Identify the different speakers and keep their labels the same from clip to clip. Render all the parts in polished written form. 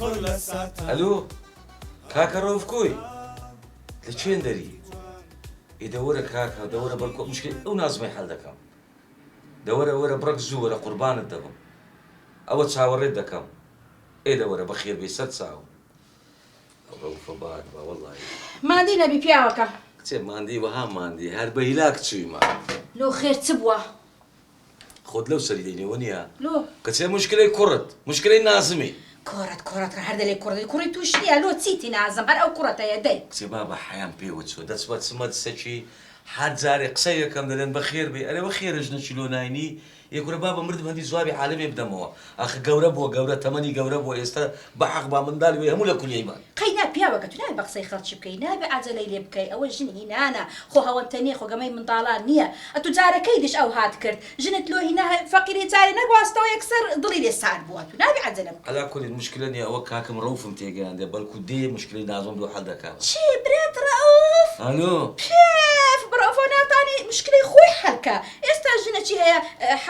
Speaker 1: الو كاكا روفكوي لچين داري يدور كاكا دور بالكو مشكلة او نازمي حل دكم دور ورا برك زورا قربان الدبم او تصاوريت دكم ايه دور بخير بيست ساعه روف بعد والله
Speaker 2: ما عندي نبي بياوكا
Speaker 1: كتب ما عندي وها ما عندي هاد بهلاك تسوي ما
Speaker 2: لو خير تبوا
Speaker 1: خود لو سريديني ونيا
Speaker 2: لو
Speaker 1: كتب مشكلة كرت مشكلة نازمي
Speaker 2: كرة هذا اللي كرة توشني لو تسيتي نازم هر او كرة يدي
Speaker 1: كتب بابا حيان بيوتسو داس وات سمات سشي حد زاري قصير كم دلن بخير بي انا بخير جنا شلو نايني يقول بابا مرد هندي زواري عالمي بدموا اخ قورب تمني قورب يست بحق با من دال ويهم لكل يمان
Speaker 2: قينا بياوكا تنال بقصي خرطش بكي نابي عجلي لي بكي اول جني هنا انا خو هونتني خو قمي من طالان نيه اتو جارة كيدش او هاد كرت جنت له هنا فقيري تاري نقواستو يكسر ضلي لي السعد بواتو نابي عجلي
Speaker 1: على كل المشكلة اني اوك هاكم روف متيقان دي بالكو دي مشكلة نازم له حل دكا
Speaker 2: شي بريت رؤوف
Speaker 1: الو
Speaker 2: كيف برؤوف انا تاني مشكلة خوي حلكة استاجنت شي هي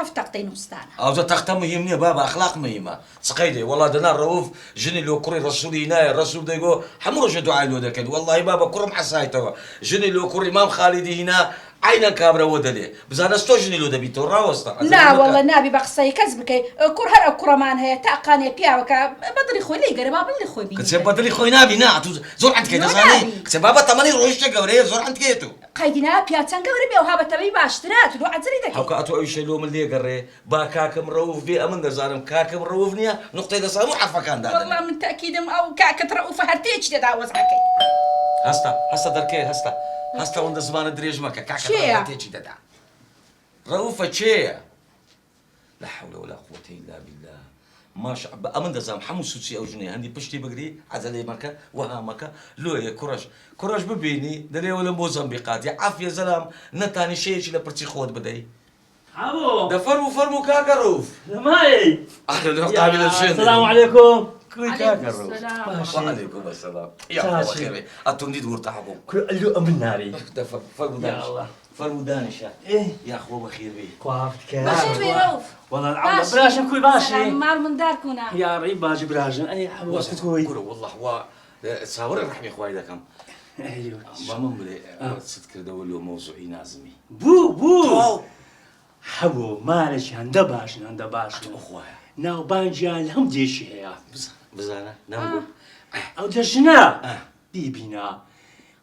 Speaker 2: حفتقتي نوستانا
Speaker 1: او تختم مهمني بابا اخلاق مهمة سقيدي والله دنا الروف جني لو كوري رسولي هنا الرسول ده يقول حمر جدو عيلو ده كده والله بابا كرم حسايته جني لو كوري امام خالدي هنا عينا كابرا ودلي بس انا استوجني له ده بيتو راوستا
Speaker 2: لا والله نابي بقصي كذبك كره هر كره مان هي تاقاني بياوكا بدري خوي لي قريبا بدري خوي بي
Speaker 1: كتب بدري خوي نابي نعتو زور عندك كده زاني كتب بابا تماني رويش قوري زور عندك كيتو
Speaker 2: قيدنا بياتان قوري وهابا تبي باشترات لو عزري دك
Speaker 1: هاكا اتو اي شيء لو من لي قري با كاكم روف بي امن دزارم كاكم روفنيا نقطه ده صامو عفا كان ده
Speaker 2: والله من تاكيد او كاكت رؤوف هرتيج تداوز حكي
Speaker 1: هستا دركي هستا وند زمان دريج مكا كاكت هرتيج ده روفه تشيا لا حول ولا قوه الا بالله ما شاء الله امن دزام حمو سوتسي او جنيه عندي بشتي بقري عزلي مكا وها مكا لو يا كرش ببيني دلي ولا موزمبيقات يا عافيه زلام نتاني شيء لبرتي خود بدي
Speaker 3: عمو
Speaker 1: ده فرمو كاكروف
Speaker 3: ماي
Speaker 1: اهلا وسهلا
Speaker 3: السلام عليكم
Speaker 1: كوي كاكروف وعليكم السلام يا الله خير اتوندي دور تحكم
Speaker 3: كل اللي من ناري
Speaker 1: ده فرمو دانش
Speaker 3: يا الله
Speaker 1: فرمو دانشة
Speaker 3: ايه
Speaker 1: يا اخو بخير بي
Speaker 3: كوافتك
Speaker 2: بخير بي رؤوف
Speaker 3: والله العظيم بلاش كوي باشي
Speaker 2: مال من داركونا
Speaker 3: يا ريب باجي براجن انا حبوست كوي
Speaker 1: والله هو تصور الرحمي اخوي ده كم
Speaker 3: ايوه
Speaker 1: ماما ملي تذكر دولو موضوعي نازمي
Speaker 3: بو حبو مالش هندا باش
Speaker 1: اخويا
Speaker 3: ناو بانجان هم ديش هي
Speaker 1: بزانا نقول
Speaker 3: او دشنا بيبينا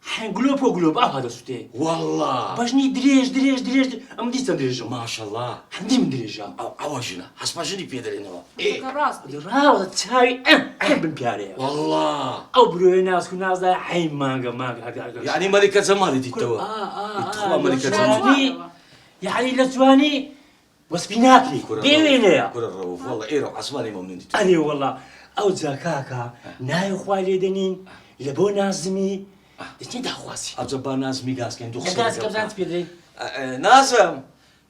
Speaker 3: حين قلوب هذا سوتي
Speaker 1: والله
Speaker 3: باشني دريج ام دي تدريج
Speaker 1: ما شاء الله
Speaker 3: عندي من دريجه
Speaker 1: او عواجنا حسب جني بيدرينو
Speaker 2: كراس
Speaker 3: راو تساوي بن بياري
Speaker 1: والله
Speaker 3: او بروي ناس كناس ذا حين مانغا
Speaker 1: يعني ملكة زمان دي توا يتخوى ملكة زمان
Speaker 3: يعني لزواني وسبيناكلي بيوينيا
Speaker 1: كل الروف والله ايه روح عصماني ممنون دي
Speaker 3: اني والله او زكاكا ناي خوالي دنين لبو نازمي دتي دا خواسي
Speaker 1: او زبان ناس ميغاس كان دوخ
Speaker 3: غاز كبزانت بيدري
Speaker 1: نازم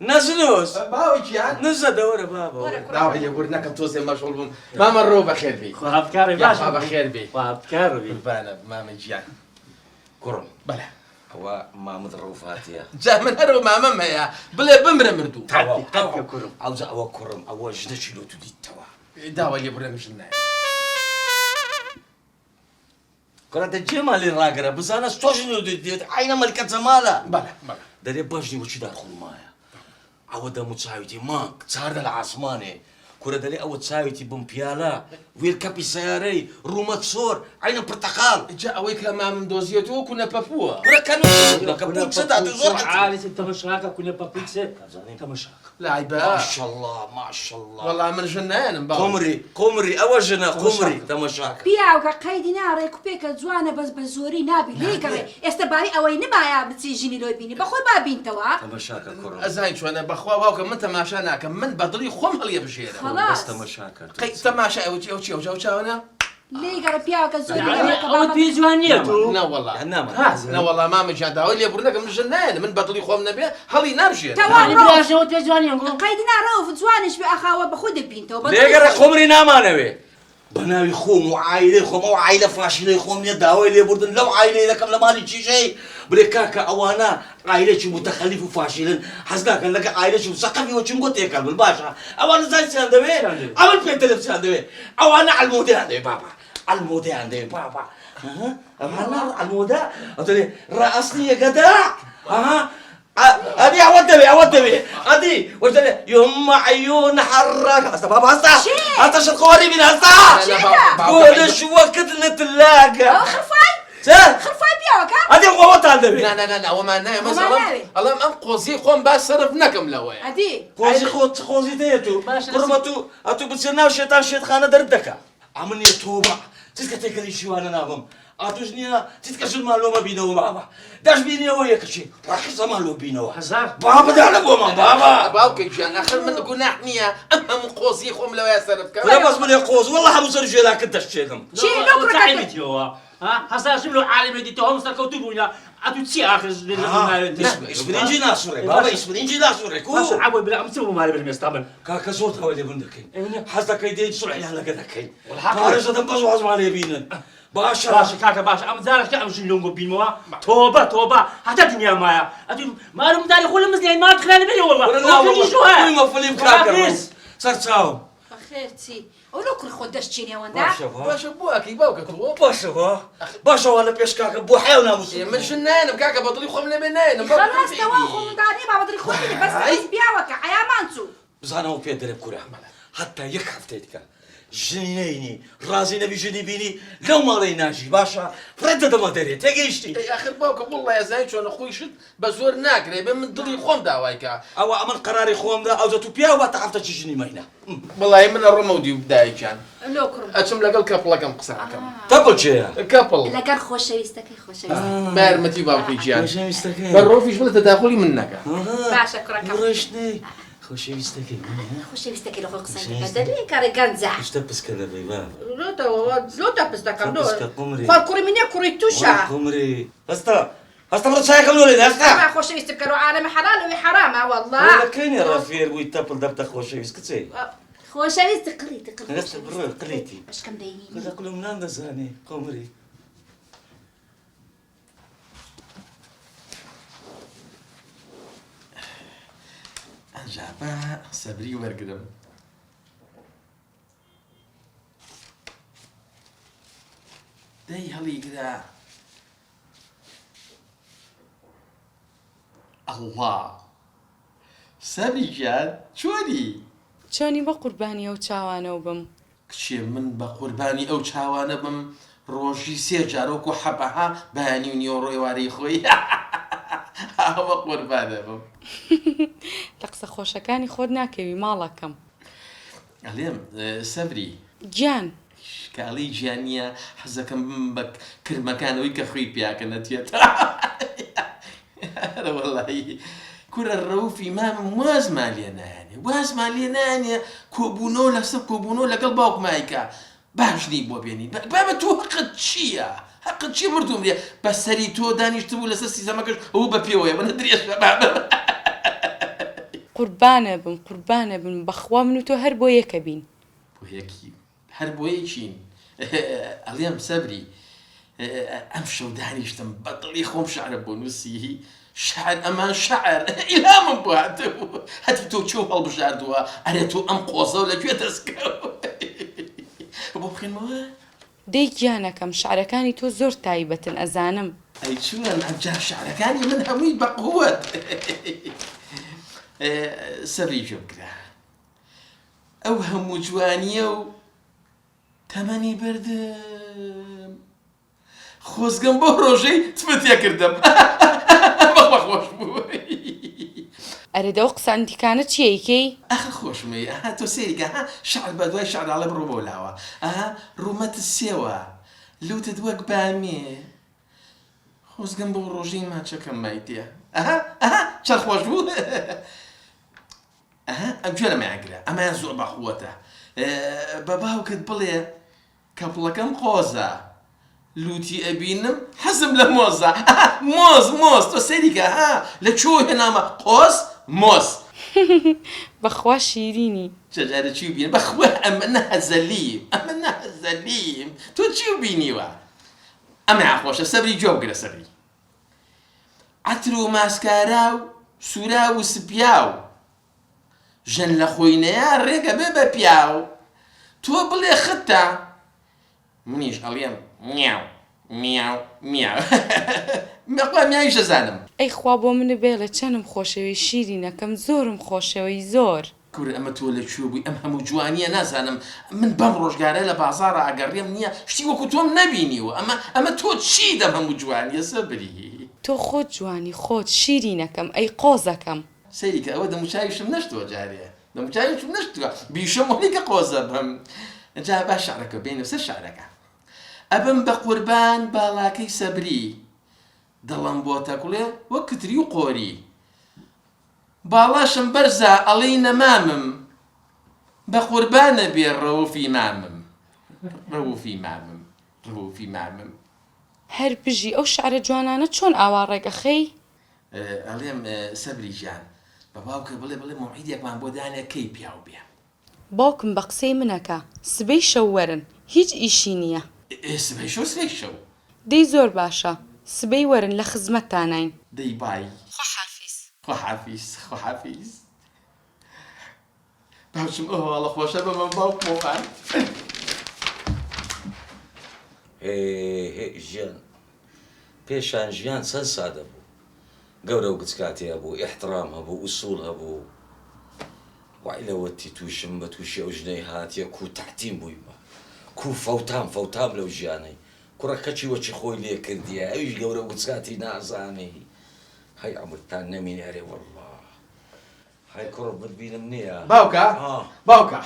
Speaker 1: نزلوس
Speaker 4: باوي جيان
Speaker 1: نزل دورة بابا
Speaker 4: داوي يقولنا كم توصل مشغول ما مروا بخير بي
Speaker 3: خواب كاري
Speaker 4: يا
Speaker 3: باش
Speaker 4: بابا خير بي
Speaker 3: خواب كاري
Speaker 4: قربانة ما من جيان
Speaker 1: كرم
Speaker 4: بلا
Speaker 1: هو ما مدروفات يا
Speaker 4: جاء من هرو ما ماما يا بلا بمر مردو
Speaker 1: توا كرم عاوز او كرم او جدا شلو تدي توا
Speaker 4: داوي يقولنا مش لنا
Speaker 1: كرة الجمال الراقرة بس انا استوجنو دي عين ملكة زمالة
Speaker 4: بلا
Speaker 1: داري باجني وشي داخل مايا عودا متساويتي ماك تسارد العاصماني كرة داري او تساويتي بمبيالا ويركبي سياري روما تصور عين برتقال
Speaker 4: جاء ويك لما من دوزيتو كنا بابوا
Speaker 1: كرة كانوا كبوت سدع تزور
Speaker 3: عالي انت مشاكا كنا بابيكسي انت مشاكا
Speaker 4: لا
Speaker 1: ما
Speaker 4: عيبا
Speaker 1: شاء الله ما شاء الله
Speaker 4: والله من جنان
Speaker 1: قمري اوجنا قمري تمشاك
Speaker 2: بياوكا قيدنا ريكو بيك زوانا بس بزوري نابي ليه كري استباري اوي نبايا بتسيجيني لو بيني بخوي بابين توا
Speaker 1: تمشاك كرم
Speaker 4: ازاين شو انا بخوا واو كم انت ما شانا كم من بدري خم هل يبشير
Speaker 2: خلاص
Speaker 1: بس تمشاك
Speaker 4: قي تماشى او انا
Speaker 2: ليه كري بياوكا زوري
Speaker 3: يعني او بيزوانيتو
Speaker 4: لا والله
Speaker 1: يعني
Speaker 4: لا والله ما مشى داوي اللي يقولنا من جنان من بدري خم نبي هل ينرجي
Speaker 3: يعني بلاش او بيزوانيتو
Speaker 2: قيدنا روف زوانش باخاوه بخود بينتو
Speaker 1: ليه قرا خمري نامانوي بناوي خوم وعائلة خوم وعائلة فاشلة خوم يداوي اللي بردن لو عائلة إذا كم لمالي شيء بريكاكا أوانا عائلة شو متخلف وفاشلين حسنا كان لك عائلة شو سقفي وشو قلت يكلم الباشا أوانا زي ساندوي أول بيت تلف ساندوي أوانا على المودي هذا بابا المودة عندي بابا ها المودة أدري رأسني يا جدع ها أدي أودي أدي وجدني يوم عيون حرك هسا بابا هسا شرقوني من هسا قول شو وقت نتلاقى
Speaker 2: خرفاي بياوك ها
Speaker 1: أدي هو تاندبي
Speaker 4: لا وما نايم الله أم قوزي قوم بس صرف نكم لوين
Speaker 2: هدي
Speaker 1: خوزي تيتو قرمتو أتو بتسناو شيطان شيط خانة دردك عمني توبة تسكت تكلي شو أنا نابم أتوجنيا تتكشل معلومة بينو بابا داش بيني وياك شيء راح زمان بينو
Speaker 3: هزار
Speaker 1: بابا ده أنا بوما بابا
Speaker 4: باوك جان آخر من قناح نية أم قوزي قوم لوين صرف كم
Speaker 1: لا بس من يقوز والله حمصر جيلك أنت الشيخم
Speaker 2: شيء نكرك
Speaker 3: تعبت هو ها هزار شنو عالم دي تهم سكوتوبونا أتو تسي آخر
Speaker 1: إسبرينجي ناسوري بابا إسبرينجي ناسوري كو
Speaker 3: باش عبوا بلا أمسوا مالي بالمستقبل
Speaker 1: كاكا زوت هو اللي بندكين حزتك يدي تصلح لها كذاكين
Speaker 3: والحق
Speaker 1: فارس هذا بس وعز مالي بينن
Speaker 3: باش
Speaker 1: باشا
Speaker 3: كاكا باش أم زارك كأم شلون بينوا توبة حتى الدنيا مايا أتو ما لهم داري خل مزني ما تخلاني بلي والله شو هاي
Speaker 1: ما فيلم كاكا صار تساو
Speaker 2: بخيرتي ولوكر خدش تشيني وندا
Speaker 4: باش بوك يبوك تو
Speaker 1: باشا ولا بيش كاكا بو حيونا مسلم
Speaker 4: من شنان بكاكا بطلي خم لبنان
Speaker 2: خلاص تواخو من داري ما بدري خدني بس بياوك عيا مانسو
Speaker 1: بزانا هو بيدر بكورة حتى يكحف تيتك جنيني رازي نبي جنيبيني لو ما ريناجي باشا فرد ما دري تيجيشتي
Speaker 4: اخر باوك والله يا زين شلون اخوي شد بزور ناكري بين من ضلي خم داوايكا
Speaker 1: او امن قراري خوم ذا او زتو بيا وتعرف تجيني ماينا
Speaker 4: والله من الرمودي بداي كان
Speaker 2: لوكر
Speaker 4: اتم لقى الكابل كم قصر كم
Speaker 1: تقول شيء
Speaker 4: كابل
Speaker 2: لا كان خوش ويستك خوش ويستك
Speaker 4: مارمتي باوك جان
Speaker 1: وش مستكين
Speaker 4: بالروفي شبه تداخلي منك
Speaker 2: باشا كرك
Speaker 1: مرشني خوش مستكين
Speaker 2: خوش ويستك لو قصين بدل كاري كانزا
Speaker 1: ايش تبس كذا بيبان
Speaker 2: لو تبس داك
Speaker 1: تبس كقمري
Speaker 2: فالكوري مني كوري توشا
Speaker 1: قمري هستا مرة شاي قبلوا لي هستا
Speaker 2: ما خوش ويستك لو عالم حلال وحرام والله
Speaker 1: ولكن يا رافير ويتابل دبتا خوش يسكتي
Speaker 2: خوش ويستك قليتي
Speaker 1: غسل برو قليتي
Speaker 2: باش كم دايرين
Speaker 1: كذا كلهم نام زاني قمري
Speaker 4: جابا صبري ورقدم داي هلي كذا الله صبري جان شوني
Speaker 5: چۆنی بە قوربانی ئەو چاوانەوە بم
Speaker 4: کچێ من بە قوربانی ئەو چاوانە بم ڕۆژی سێ جارۆک و حەبەها بەیانی و نیۆ ڕێوارەی خۆی ئەوە قوربانە بم
Speaker 5: لە قسە خۆشەکانی خۆت ناکەوی ماڵەکەم
Speaker 4: ئەڵێم سەبری
Speaker 5: گیان
Speaker 4: شکاڵی گیانیە حەزەکەم بم بە کرمەکانەوەی کە خوی پیاکە نەتوێت وەڵی کورە ڕەوفی مامم وازمان لێ نانێ وازمان لێ نانێ کۆبوونەوە لەسەر کۆبوونەوە لەگەڵ باوکمایکە باشنی بۆ بێنی بابە تۆ حەقت چییە؟ حەقت چی مردوم لێ بە سەری تۆ دانیشتبوو لەسەر سیزەمەکەش ئەوە بە پێوەیە منە درێژە بابە
Speaker 5: قوربانە بن بەخوا من و تۆ هەر بۆ یەکە بین
Speaker 4: بۆ یەکی هەر بۆ یەکین ئەڵێم سەبری ئەم شەو دانیشتم بەدڵی خۆم شعرە بۆ نووسی شعر ئەمان شعر ئیلهامم بۆ هاتبوو هەتی تۆ چۆ هەڵبژاردووە ئەرێ تۆ ئەم قۆزە و لەکوێ دەستکەوە بۆ بخێنمەوە
Speaker 5: دەی گیانەکەم شعرەکانی تۆ زۆر تایبەتن ئەزانم
Speaker 4: ئەی چوون ئەمجار شعرەکانی من هەمووی بەقووەت سەبری گوێ بگرە ئەو هەموو جوانیە و تەمەنی بردم خۆزگەم بۆ ڕۆژەی تمتیە کردم بەخوا خۆش بوو
Speaker 5: ئەرێ دەو قسە ئەنتیکانە چیەیکەی
Speaker 4: ئەخە خۆشمەی تۆ سێریگە شعر بە دوای شعراڵە بڕۆ بۆ لاوە ڕوومەتت سێوە لوتت وەک بامێ خۆزگەم بۆ ڕۆژەی ماچەکەم مایتێ چەند خۆش بوو ئەم گوێ لەمایانگرە ئەمایان زۆر بەخوەتە بە باوکت بڵێ کەپڵەکەم قۆزە لوتی ئەبینم حەزم لە مۆزە مۆز تۆ سەریکە لە چۆ هێنامە قۆز مۆز
Speaker 5: بەخوا شیرینی
Speaker 4: جەجارە چی بینی بەخوا ئەمە نەهەزەلیم تۆ چی بینیوە ئەمە خۆشە سەبری جۆ بگرە سەبری عەتر و ماسکارا و سوورا و سپیا و ژەن لە خۆینەیە ڕێگە بێ بە پیاو تۆ بڵێ ختا منیش ئەڵێم میاو میاو میاو مەقوا میاویشە زانم
Speaker 5: ئەی خوا بۆ منە بێڵە چەندم خۆشەوەی شیرینەکەم زۆرم خۆشەوەی زۆر
Speaker 4: کوور ئەمە تۆ لەکوێ بووی ئەم هەموو جوانیە نازانم من بەم ڕۆژگارە لە بازاڕە ئەگەڕێم نییە شتی وەکو تۆم نەبینیوە ئەمە تۆ چی دەم هەموو جوانیە سەبری
Speaker 5: تۆ خۆت جوانی خۆت شیرینەکەم ئەی قۆزەکەم
Speaker 4: سەیریکە ئەوە دەموچاویشم نەشتووە جارێ دەموچاویشم نەشتووە بیشەم وەنیکە قۆزە بم جا باش شعرەکە بینە سەر شعرەکە ئەبم بە قوربان باڵاکەی سەبری دڵم بۆ تەکوڵێ وەک کتری و قۆری باڵاشم بەرزە ئەڵێی نەمامم بە قوربانە بێ ڕەوفی مامم ڕەوفی مامم ڕەوفی مامم
Speaker 5: هەر بژی ئەو شعرە جوانانە چۆن ئاوا ڕێگەخەی
Speaker 4: ئەڵێم سەبری ژیان بە باوکە بڵێ موعیدێکمان بۆ دانێ کەی پیاو بێ
Speaker 5: باوکم بە قسەی منەکە سبەی شەو وەرن هیچ ئیشی نییە
Speaker 4: سبەی شەو سبەی شەو
Speaker 5: دەی زۆر باشە سبەی وەرن لە خزمەتتانین
Speaker 4: دەی بای
Speaker 5: خۆحافیز
Speaker 4: خۆحافیز خۆحافیز باوچم ئەو هەواڵە خۆشە بە من باوک مۆقان
Speaker 1: هێ ژیان پێشان ژیان چەند سادە بوو گەورە و گچکاتی هەبوو ئیحترام هەبوو ئوسوڵ هەبوو وای لەوەتی تووشم بە تووشی ئەو ژنەی هاتیە کو تەحتیم بوویمە کو فەوتام لەو ژیانەی کوڕەکەچی وەچی خۆی لێ کردیە ئەویش گەورە و گچکاتی نازانی هەی عەمرتان نەمینێرێ وەڵڵا هەی کوڕ بتبینم نییە
Speaker 4: باوکە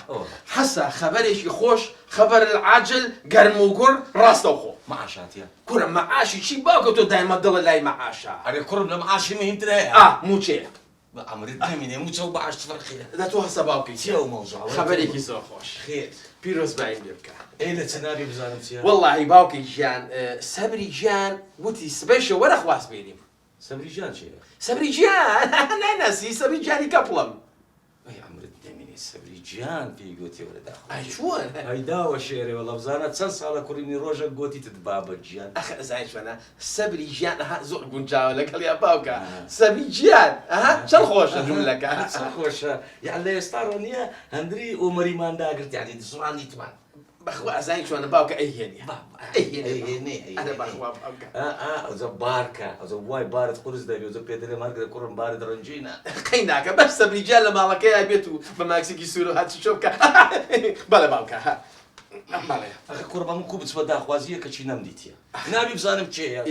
Speaker 4: حەسە خەبەرێکی خۆش خەبەر العاجل گەرم و گوڕ ڕاستەوخۆ
Speaker 1: مەعاشاتیە
Speaker 4: کوڕە مەعاشی چی باوکە تۆ دایمە دڵە لای مەعاشە
Speaker 1: ئەرێ کوڕم لە مەعاشی مهمتر هەیە
Speaker 4: موچەیە
Speaker 1: بە ئەمرت نەمینێ موچە و بەعاش فەرقیە
Speaker 4: دە تۆ هەسە باوکی
Speaker 1: چیە ئەو مەوزوعە
Speaker 4: خەبەرێکی زۆر خۆش
Speaker 1: خێر
Speaker 4: پیرۆز بایم لێ بکە
Speaker 1: ئەی لە چەنابی بزانم چیە
Speaker 4: وەڵڵاهی باوکی ژیان سەبری ژیان وتی سبەیشە وەرە خواست بێنیم
Speaker 1: سەبری ژیان چیە
Speaker 4: سەبری ژیان ناناسی سەبری ژیانی کەپڵم
Speaker 1: ئەی ئەمرت نەمینێ سەبری گیان پێی گوتی وەرەدا
Speaker 4: ئای چۆن
Speaker 1: ئەی داوە شێرێ وەڵە بزانە چەند ساڵە کوڕینی ڕۆژە گوتیتت بابە گیان
Speaker 4: ئەخ ئەزای چۆنە سەبری ژیان ئەها زۆر گونجاوە لەگەڵ یا باوکە سەبری ژیان ئەها چەند خۆشە جوملەکە
Speaker 1: چەند خۆشە یان لە ئێستاڕۆ نییە هەندری ئۆمەریمان داگرت یانی زوڵانیتمان
Speaker 4: بەخوا ئەزای چۆنە باوکە ئەیهێنێ
Speaker 1: ئەوزە بارکە ئەوزە وای بارت قورس دەبێ ئەوزە پێدەرێ مارگرە کوڕم بارت ڕەنجینە
Speaker 4: قەی ناکە بەش سەبری ژیان لە ماڵەکەیە بێت و بە ماکسێکی سوور و هاچی چۆ بکە بەڵێ باوکە بەڵێ
Speaker 1: ئەخە کوڕ بە من کوو بچبە داخوازیە کەچی نەمدیتیە نابی بزانم چێیە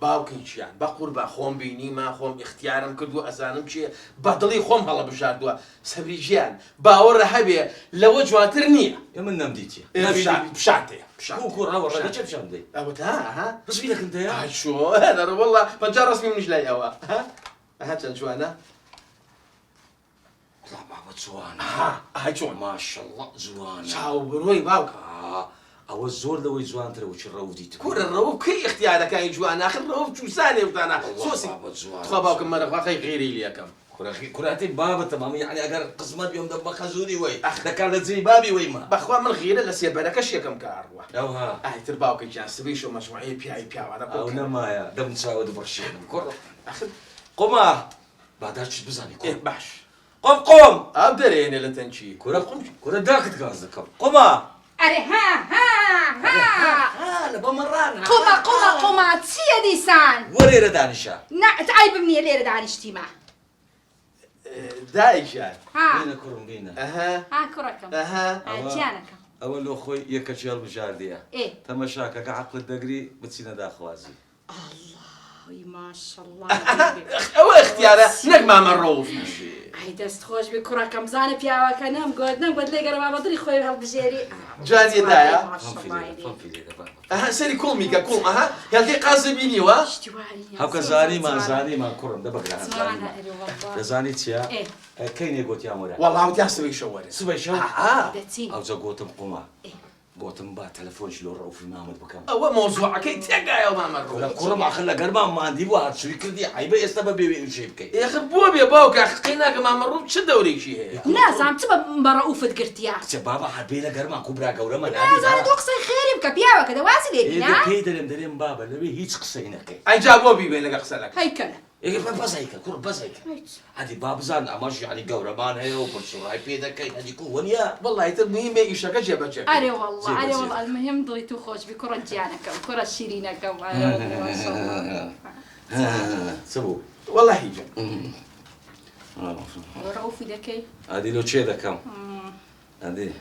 Speaker 4: باوکی چیان بە قوربە خۆم بینیمە خۆم اختیارم کردو ئەزانم چیە بە دڵی خۆم هەڵە بژاردووە سەبری ژیان باوەڕە هەبێ لەوە جوانتر نییە
Speaker 1: من نەمدیتیە
Speaker 4: پیشاتەیە
Speaker 1: کوڕەوە ڕێگە چێ پیشان دەی
Speaker 4: ئەوە تا
Speaker 1: ڕسمی دەکەندەیە
Speaker 4: شۆ دەڕە وەڵڵا پەنجا ڕسمی منیش لای ئەوە ئەها چەند جوانە
Speaker 1: بابە جوانە
Speaker 4: ئەها چۆن
Speaker 1: ماشەڵڵا جوانە
Speaker 4: چاو بڕۆی باوکە
Speaker 1: ئەوە زۆر لەوەی جوانترە وچی ڕەودیت
Speaker 4: کوورە ڕەوە کەی اختیارەکانی جوان ناخر ڕەوە چوسانێ بتانە سۆسی خوا باوکم مەرەخواقەی غێری لێەکەم
Speaker 1: کوراتی بابە تەمامی یعنی ئەگەر قسمەت بێم دەم بە خەزوری وەی دەکات لە جێی بابی وەیمە
Speaker 4: بەخوا من غیرە لە سێبەرەکەش یەکەم کاڕوە
Speaker 1: ئەوها
Speaker 4: ئایتر باوکە گیان سبەی شۆ مەجموعەیە پیاوی پیاوانە
Speaker 1: ئەو نەمایە دەم چاوە دەبەخشێنم کوڕ قۆما بادار چیت بزانی کوڕ
Speaker 4: باش
Speaker 1: قۆم
Speaker 4: ئەو دەرێنێ لە تەنچی
Speaker 1: کوورە داکت گاز دەکەم قۆما
Speaker 2: ئەرێ ها
Speaker 1: لە بەمەڕان
Speaker 2: قۆما چییە دیسان
Speaker 1: وەرێرە دانیشە
Speaker 2: عیبم نییە لێرە دانیشتیمە
Speaker 4: دایکیان
Speaker 1: بینە کوڕم بینە
Speaker 2: ها کوڕەکەم گیانەکەم
Speaker 1: ئەوە لۆ خۆی یەکەچی هەڵبژاردیە تەمەشاکەکە عەقلت دەگری بچینە داخوازی
Speaker 2: ماشەڵڵا
Speaker 4: ئەوە اختیارە نەک مامە ڕەوفیش
Speaker 2: ئای دەست خۆش بێ کوڕەکەم زانە پیاوەکە نەمگوت لێ گەرەما بەدڵی خۆی هەڵبژێری
Speaker 4: جوانیەدایە ئەها سەری کوڵ میکە کوڵ ئەها یاکەی قازە بینیوە
Speaker 1: هەوکە زانیمان کوڕم دەبگرە دەزانی چییە؟ کەینێ گوتیان وەرە
Speaker 4: وەڵاوتیان سبەی شەو وەرە
Speaker 1: سبەی شەو
Speaker 2: دەچین
Speaker 1: ئەوجە گۆتم قوما گۆتم با تەلەفۆنش لۆ ڕەوفی مامەت بکەم
Speaker 4: ئەوە مۆزوعەکەی تێگایە مامە ڕۆ
Speaker 1: کوڕم ئاخر لە گەرمان ماندی بوو هاتشوی کردی عیبە ئێستا بە بێوێ وشەی بکەیت
Speaker 4: ئێخر بۆ بێ باوکە قەی ناکە مامە ڕوو چ دەورێکی هەیە
Speaker 2: نازانم چ بە ڕەوفت گرتیا
Speaker 1: کچە بابا هەبێ لە گەرمان کوبرا گەورەمە
Speaker 2: نازانم تۆ قسەی خێری بکە پیاوەکە دەواسی لێ بینە
Speaker 1: پێی دەرێم بابە لەوێ هیچ قسەی نەکەی
Speaker 4: ئەینجا بۆ بیبێ لەگە قسە لەکە
Speaker 2: هەیکەنە
Speaker 1: إيه بزايك كور بزايك هذه بابزان أماش يعني قورمان هي وبرشراي بيدا كاين هذه كونيا
Speaker 4: والله المهم يشكا جابا جابا
Speaker 2: أري والله أري والله المهم ضليتو خوش بكرة جانكم كرة شيرينكم أري والله ما شاء الله
Speaker 1: سبو
Speaker 4: والله هيجا
Speaker 2: ورؤوف دكي
Speaker 1: هذه لو تشي كم هذه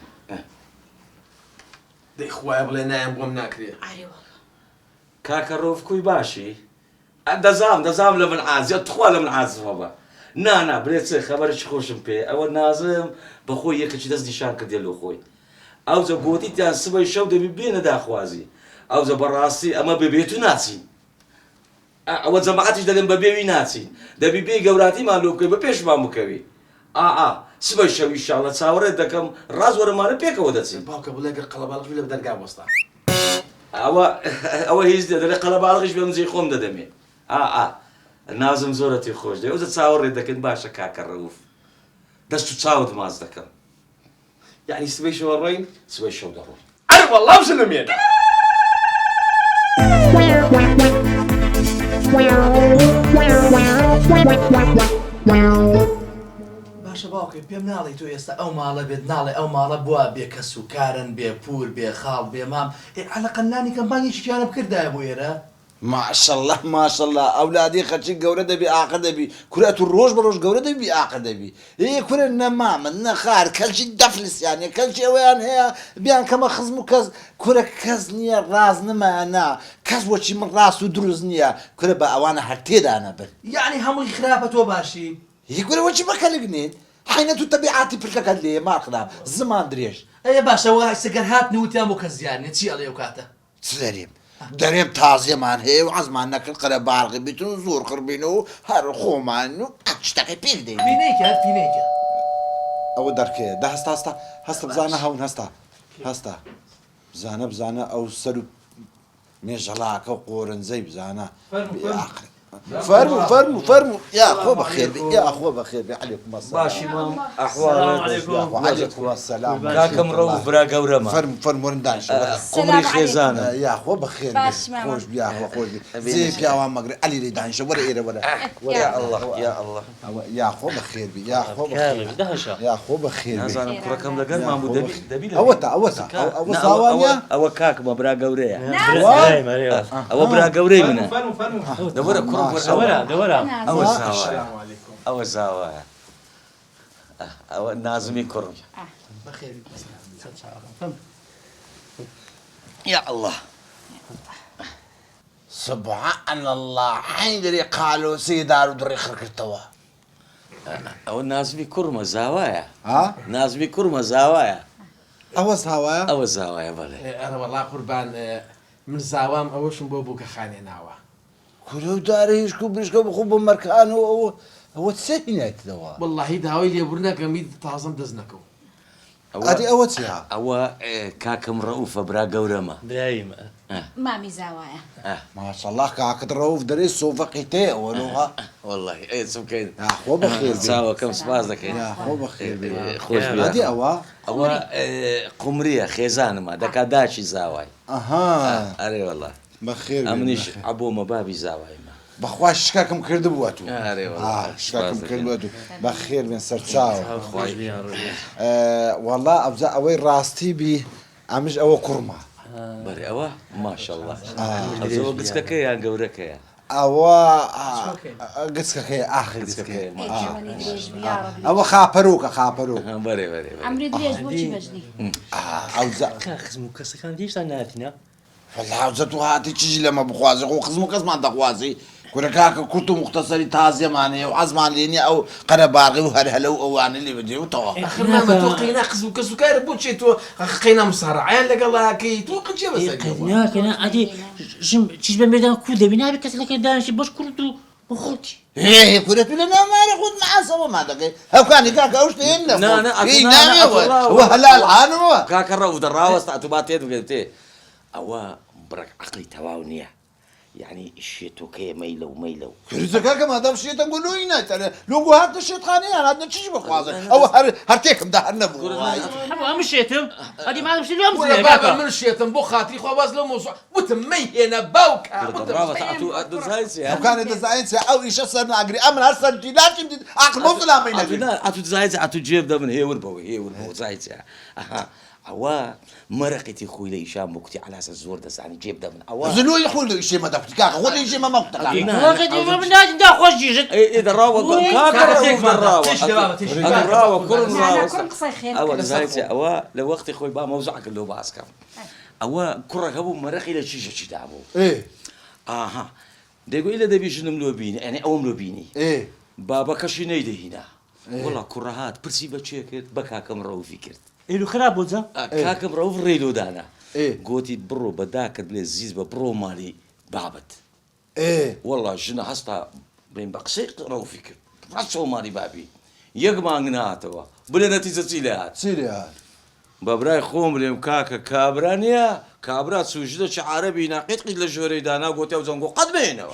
Speaker 4: دي خويا بلا نايم بوم ناكري
Speaker 2: أري والله
Speaker 1: كاكروف كوي باشي دزام لمن عاز يتخوى لمن عاز بابا نا بريت خبرش خوشم بي او نازم بخوي يكش دز نشان كديالو خوي او زو قوتي تان سبي شو دبي بينا دا خوازي او زو براسي اما ببيتو ناسي او زمعتش دلم ببيوي ناسي دبي بي قوراتي مالو كي ببيش ما مكوي سبي شو ان شاء الله تصاور دكم راز ورا مال بيك ودتي
Speaker 4: باوكا بلا قلب بالك ولا بدل قاب وسطا
Speaker 1: او هيز دل قلب الغش بمزي خوم ددمي نازم زورتي خوش دي وزت تصاور دكن باشا كاك الرؤوف دستو تصاود ماز دكم
Speaker 4: يعني سبي شو الرين
Speaker 1: سوي شو دارو
Speaker 4: انا والله مسلم يا باشا باوكي بيم ناڵی تۆ ئێستا ئەو ماڵە بێت ناڵێ ئەو ماڵە بووە بێ کەس و کارن بێ پور بێ خاڵ بێ مام عەلەقەنانی کەمپانیێکیانە بکردایە بۆ ئێرە
Speaker 6: ماشاءالله ماشاءالله أولادي خدشي جورة دبي آخر دبي كرة الروج بروج جورة دبي آخر دبي إيه كرة النمام النخار كل شيء دفلس يعني كل شيء وين هي بيان كما خزمو كز كرة كزنية راز نما أنا كز وشي من راس ودروزنية كرة بأوانا هرتيدا أنا بل
Speaker 4: يعني هەمووی خراپە تۆ باشی
Speaker 6: هي كرة وشي بكالجنين حين تطبيعاتي بلك لي ما خراب زمان دريش
Speaker 4: ئەیە باشە وای سەگەر هاتنی وتیان بۆ کەس زیانێ چی ئەڵێ ئەو کاتە
Speaker 6: سليم دريم تازي مان هي وعزمان ناكل قرا بارغي بيتو زور قربينو هر خومانو اشتاقي بيك دي
Speaker 4: بینەیکە هەر بینەیکە
Speaker 6: او دركي ده هستا بزانا هون هستا بزانا او سلو ميجلاك وقورن زي بزانا فرموا يا اخو بخير يا اخو بخير عليكم السلام
Speaker 1: باشي مام احوالك
Speaker 6: وعليكم السلام
Speaker 1: كاكم رؤوف برا قورما
Speaker 6: فرموا رندانش
Speaker 1: قمري خيزانه
Speaker 6: يا اخو بخير
Speaker 2: باش ماما.
Speaker 6: خوش يا اخو خوش زي بيا وامغري علي لي دانش ولا ايره ولا
Speaker 1: يا الله يا الله
Speaker 6: يا اخو بخير يا اخو بخير
Speaker 3: دهشة
Speaker 6: يا اخو بخير
Speaker 1: نازانم كركم لقر ما مو دبي
Speaker 6: اوتا ثوانيا
Speaker 1: او كاك ما برا قوريا
Speaker 3: مريم
Speaker 1: او برا قوري منه
Speaker 4: فرموا
Speaker 1: دورا كرم
Speaker 3: دورة
Speaker 1: او الزاوية
Speaker 4: السلام عليكم
Speaker 1: او الزاوية او نازمي كرم
Speaker 4: بخير
Speaker 1: يا الله
Speaker 6: سبحان الله حين دري قالوا سيدار ودري خركتوا
Speaker 1: او نازمي كرمة زاوية
Speaker 6: ها
Speaker 1: نازمي كرمة زاوية
Speaker 6: اوس هوايا
Speaker 1: او الزاوية بله
Speaker 4: انا والله قربان من زاوام اوشم بۆ بووکە خانێ ناوە
Speaker 6: كلو داريش كوبريش بخوب مركان هو تسينات دوا
Speaker 4: والله داوای لێبوورنە گەمید تازم دەستنەکەو
Speaker 6: هذه اوتيها
Speaker 1: او كاكم رؤوف برا قورما
Speaker 3: برايم
Speaker 2: مامي زوايا
Speaker 6: ما شاء الله كاك دروف دري سوفقيتي ولوها
Speaker 1: والله ايه سمكين
Speaker 6: يا اخو بخير
Speaker 1: ساوى كم سبازك
Speaker 6: يا اخو بخير
Speaker 1: خوش
Speaker 6: هذه
Speaker 1: بيا
Speaker 6: اوا
Speaker 1: او قمرية خيزان ما دكا داشي زاوي
Speaker 6: اها
Speaker 1: اري والله
Speaker 6: بخير
Speaker 1: امنيش ابو مبابي زاوي ما
Speaker 6: بخواش شكاكم كرد بواتو
Speaker 1: اري والله
Speaker 6: شكاكم كرد بواتو بخير من سرتشاو
Speaker 3: خوش بيا رجل
Speaker 6: والله ابزا اوي راستي بي امش او كرمه
Speaker 1: بري اوا ما شاء الله ازو قسكك يا قورك يا
Speaker 6: اوا قسكك اخر قسكك
Speaker 2: جواني دريج يا ربي
Speaker 6: او خابروك
Speaker 1: بري
Speaker 2: عمري دريج بوشي بجدي
Speaker 6: اوزا
Speaker 3: خزمو كسر كان ديش ناتنا
Speaker 6: والله عاوزتو هاتي تجي لما بخوازي خو خزمو كزمان دخوازي كنا كاكا كنتو مختصري تازي ماني وعزمان ليني او قنا باغي وهلهلو او انا اللي بدي وطوا
Speaker 4: خرنا ما توقينا خزو كسو كاير بوتشي تو قينا مصارعين لك الله كي توقع شي بس
Speaker 3: قدنا كنا عادي جم تيجي بميدان كودا بينا بكسر لك دانش باش كردو بخوتي
Speaker 6: هي كرة لنا ما ياخذ معاه سوا ما دقي هو كان كاكا وش تهمنا
Speaker 1: نا
Speaker 6: وهلا العانوا
Speaker 1: كاك الرؤوف دراوس تاتو باتيت وقلتي او برك عقلي تواونيه يعني الشيتو كي ميلو ميلو
Speaker 6: كريزك ما دام شيء تقول له هنا لو هذا الشيء خاني انا هذا شيء بخوازه او هرتيكم ده نبو
Speaker 3: حبوا مش شيتم هذه ما مش اليوم
Speaker 4: ولا بابا من الشيطان بو خاطري خو باز لو موضوع وتمي هنا باوكا
Speaker 1: برافو تعطوا زايز
Speaker 6: لو كان دزاين او ايش صرنا اجري امر هسه لازم عقل مو لا مين
Speaker 1: عطوا زايز عطوا جيب ده من هي وربو زايز اها أوا مرقتي خوي لي شام بوكتي على أساس زور دس يعني جيب ده من أوا
Speaker 6: زلوا يقول له شيء ما دفتك هو اللي شيء ما مقتل
Speaker 3: وقت ما بنادي دا خوش جيجت
Speaker 1: إيه دراوة كاكر دراوة
Speaker 3: تيش دراوة
Speaker 1: دراوة كل
Speaker 2: لا
Speaker 1: دراوة
Speaker 2: كل قصي خير
Speaker 1: أوا زايز أوا لو وقت خوي با موزعك اللي باسكم أوا كرة هبو مرقي لشيء شيء دابو
Speaker 6: ايه
Speaker 1: آها دقوا إلا ده بيجنم لو بيني يعني أوم لو بيني
Speaker 6: ايه
Speaker 1: بابا كشي نيده هنا والله كرهات برسي بتشيكت بكا كم رو فكرت
Speaker 3: إلو خراب بوزا
Speaker 1: كاكم رو في ريلو دانا
Speaker 6: إيه.
Speaker 1: قوتي برو بداك بلزيز برو مالي بابت
Speaker 6: ايه
Speaker 1: والله جنا هستا بين بقسيق رو فكر رسو مالي بابي يقما ناتوا بلا نتيجة سيلات
Speaker 6: سيري هذا
Speaker 1: بابراي خوم ليم كاكا كابرانيا كابرا سوجدة عربي ناقيت قيد لجوري دانا قوتي وزنقو قد بينوا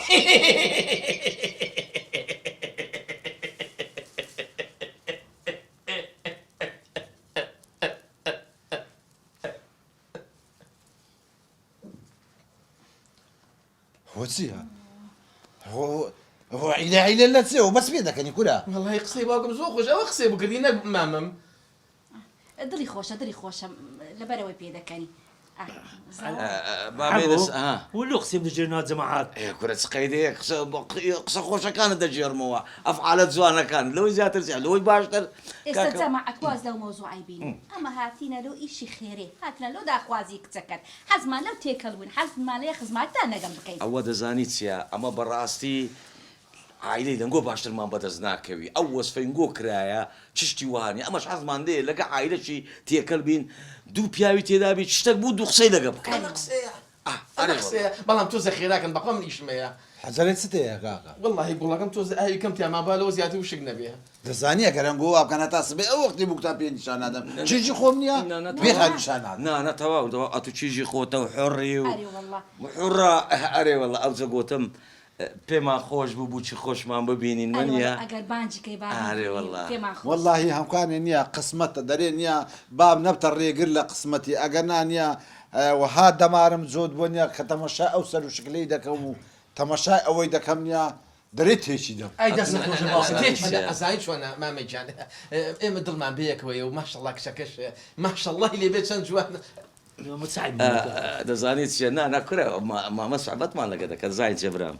Speaker 6: هو تسيها هو إلى لا تسيها بس بيدك يعني كلها
Speaker 4: والله يقصي باكم زوخش او قصي بكرينا مامم
Speaker 2: دلي خوش لبروي بيدك يعني
Speaker 1: بابينس
Speaker 3: ولو قسم جيرنات جماعات
Speaker 1: إيه كرة سقيدي قصة خوشة كانت دجير موا أفعالت زوانا كان لو زيادة ترجع لو باشتر
Speaker 2: استمع أكواز لو موضوع بيني أما هاتينا لو إشي خيري هاتنا لو دا أخوازي كتكت حزما لو تيكلون حزما لي خزمات أنا جنب كيف
Speaker 1: أو دزانيتيا أما براستي عائلي لنقو باشتر ما بدزناكوي أوس فينقو كرايا تشتي وهاني أما شحال ما ندير لقى عائلة شي تيكل بين دو بياوي تيدابي تشتك بودو قصي لقى بك
Speaker 4: انا قصي بلام توزع خيراك نبقى من إيشميا
Speaker 6: حزرت ستة يا كاكا
Speaker 4: والله يقول لكم توزع هاي كم تيام بالو زيادة وش بيها
Speaker 6: دزانية كان جوا كانت تصبي أو وقت بوقتها بين نشان هذا تيجي خومنيا بيها نشان هذا
Speaker 1: نا توا أتو تيجي خوته وحري
Speaker 2: أري والله
Speaker 1: وحرة أري والله أو زقوتم بما خوش بوشي خوش ما ببينين منيا
Speaker 2: أجر بانجي كي بانجي
Speaker 1: أري والله
Speaker 6: والله هم كان نيا قسمته دارين يا باب نبتر ريقل قسمتي أجرنا نيا وهذا مارم زود بنيا كتمشى أوصل وشكلي دكم تمشى أو يدكم نيا دريت هيك ده
Speaker 4: اي داس نخرج الباص ازايد شو انا ما مجان ايه مدل ما بيك وما شاء الله كشكش ما شاء الله اللي بيت سنجوان
Speaker 3: متساعد
Speaker 1: دزانيت أنا كره ما صعبت ما لقى ذاك زايد جبرام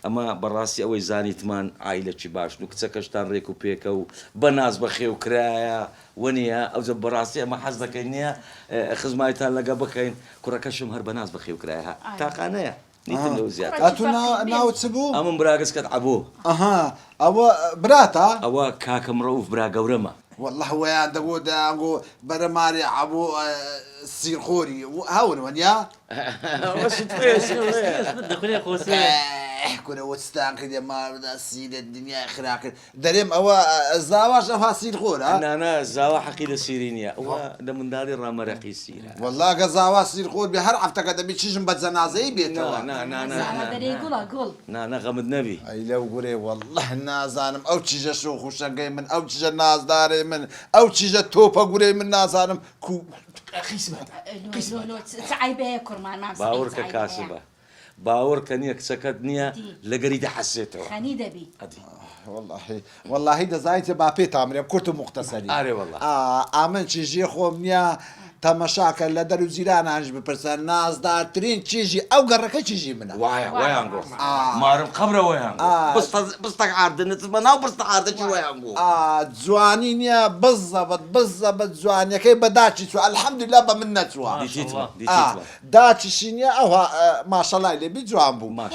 Speaker 1: أما براسي أوي زانيت مان عائلة باش نكتسكشتان ريكو بيكو بناس بخيو كرايا ونيا أو زب براسي أما حظك إنيا خزمايتان لقى بكين كره كشم هر بناس بخيو كرايا تاقانيا نيتن لو زيادة
Speaker 6: أتونا ناو تسبو
Speaker 1: أما مراقس كتعبوه
Speaker 6: أها أو براتا
Speaker 1: أو كاك مروف براقا ورما
Speaker 6: والله هو يا دقود أقول برماري عبو سير خوري هون ونيا
Speaker 1: وش تفيش
Speaker 3: بدك ولا خوسي
Speaker 6: كنا وستان كده ما بدا سيد الدنيا خراك دريم أو الزواج أفها سير خور ها
Speaker 1: أنا زاوا حقيقة سيرينيا هو ده من داري رامرقي سيرا
Speaker 6: والله قزاوا سير خور بهر عفتك ده بيتشجم بتزنازي بيتوا
Speaker 1: نا غمد نبي
Speaker 6: أي لو قولي والله نازانم أو تيجا شو خوشا جاي من أو تيجا ناز داري من أو تيجا توبا قولي من نازانم كو
Speaker 4: اخي سمعت
Speaker 2: لو تعي بها كرمان ما
Speaker 1: باورك كاسبة باورك نيك سكتنيا لقريد حسيته
Speaker 2: خني دبي
Speaker 1: أدي
Speaker 6: والله ده زايد بابي تامر كنت مختصري
Speaker 1: أري والله
Speaker 6: آمن چیزی خومنیا تماشاکە لە دەرو زیرانانش بپرسە نازدارترین چیژی ئەو گەڕەکە چیژی منە
Speaker 1: وایانگۆ مارم قبرە وایانگۆ بستەک ئاردنت بەناو بستە ئاردەکی وایانگۆ
Speaker 6: جوانی نییە بزەبەت جوانیەکەی بەداچی چوە ئەلحەمدولیلا بە من نەچوە داچیشی نییە ئەوە ماشەڵای لێبی جوان بوو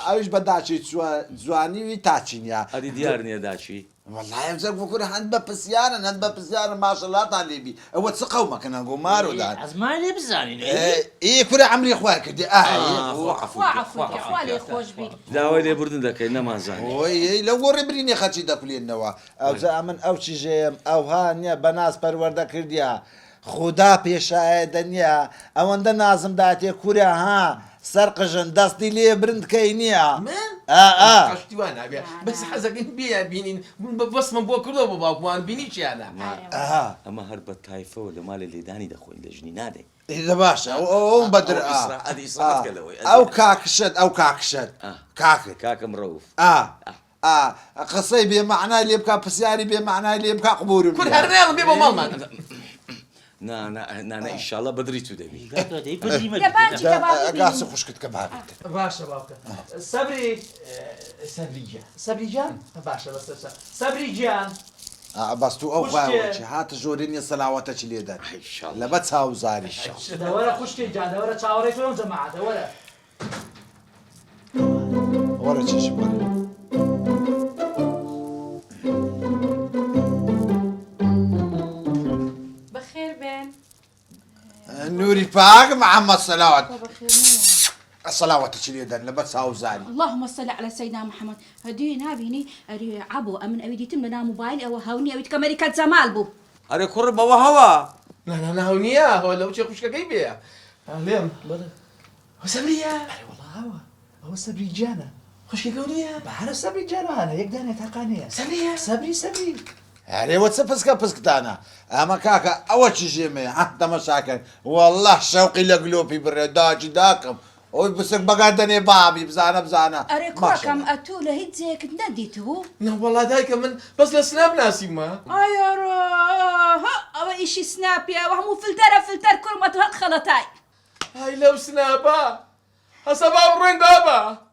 Speaker 6: ئەوش بەداچی چووە جوانیوی تاچی نییە
Speaker 1: ئەدی دیار نییە داچی
Speaker 6: والله يمزق بكون هند بسيارة ما شاء الله طالي بي هو تسقوا كنا نقول مارو دار
Speaker 3: أزمان لي بزاني
Speaker 6: إيه كل عمري إخوانك دي
Speaker 2: خوالي خوش بي
Speaker 1: داوي لي بردن ذاك إنما زاني
Speaker 6: وي لو وربريني خاتي دا كل النوا أو زامن أو شيء أو هانيا بناس بروردا كرديا خدا بيشاهدنيا أو عند نازم داتي كوريا ها سەرقژن دەستی لێ برندکەی نییە
Speaker 4: قشتیوانە بێ بەس حەزەکەین بێ بینین بەسمە بۆ کردەوە بۆ باوکوان بینی چیانە
Speaker 1: ئەمە هەر بە تایفەوە لە مالە لێدانی دەخۆین لە ژنی نادەین
Speaker 6: لە باشە ئەو بەدر ئەو کاکشت ئەو کاکشت کاکت
Speaker 1: کاکەم ڕەوف
Speaker 6: قسەی بێمەعنای لێ بکە پرسیاری بێمەعنای لێ بکە قبورم
Speaker 4: کورد هەرنێڵم بێ بۆ ماڵمان
Speaker 1: نانە ئیشاڵە بەدری تو دەبی
Speaker 6: گاسی خوشکت کە بابێت
Speaker 3: باشە باوکە سەبری جان باشە بەستە سەبری گیان
Speaker 6: بەست و ئەو باوەچی هاتە ژۆری نیە سەلاوەتەچی لێدەن لەبە چاوزاری
Speaker 3: دەوەرە خوشکی جان دەوەرە چاوەڕێی تۆم جەماعە دەوەرە
Speaker 6: وەرە چێشم بەر
Speaker 5: بەخێر بێن
Speaker 6: نوری پاک محەممەد سەلاوەت سەلاوەتەچی لێدەن لەبە چاوزاری
Speaker 2: اللهم صل على سيدنا محمد هدي نابيني اري عبو امن اوي ديتم لنا موبايل او هاوني اوي كاميريكا زمال بو
Speaker 1: ئەرێ کوڕ بەوە هەوە
Speaker 4: ناو نییە هۆ لەو چێ خوشکەکەی بێ لێم سەبریە
Speaker 3: ئەوە سەبری گیانە خوشکەکە نییە بەهرە سەبری جانانە یەک دانێ تاقانەیە سەبری
Speaker 6: هەرێوە چە پسکە پسکتانە ئەمە کاکە ئەوە چی ژێمەیە دەمەشاکەن وەڵڵاه شەوقی لە گلۆپی بڕێ داجی داکەم ئەوی بسک بەگار دەنێ بابی بزانە
Speaker 2: اري كوكم اتو لهيت زيك نديتو
Speaker 4: نەوەڵا دایکە من بەس لە سناب ناسیمە
Speaker 2: ايا ها او ايشي سنابيا وهمو فلتر كرمة خلطاي
Speaker 4: هاي لەو سنابە هەسە با بڕێن بابە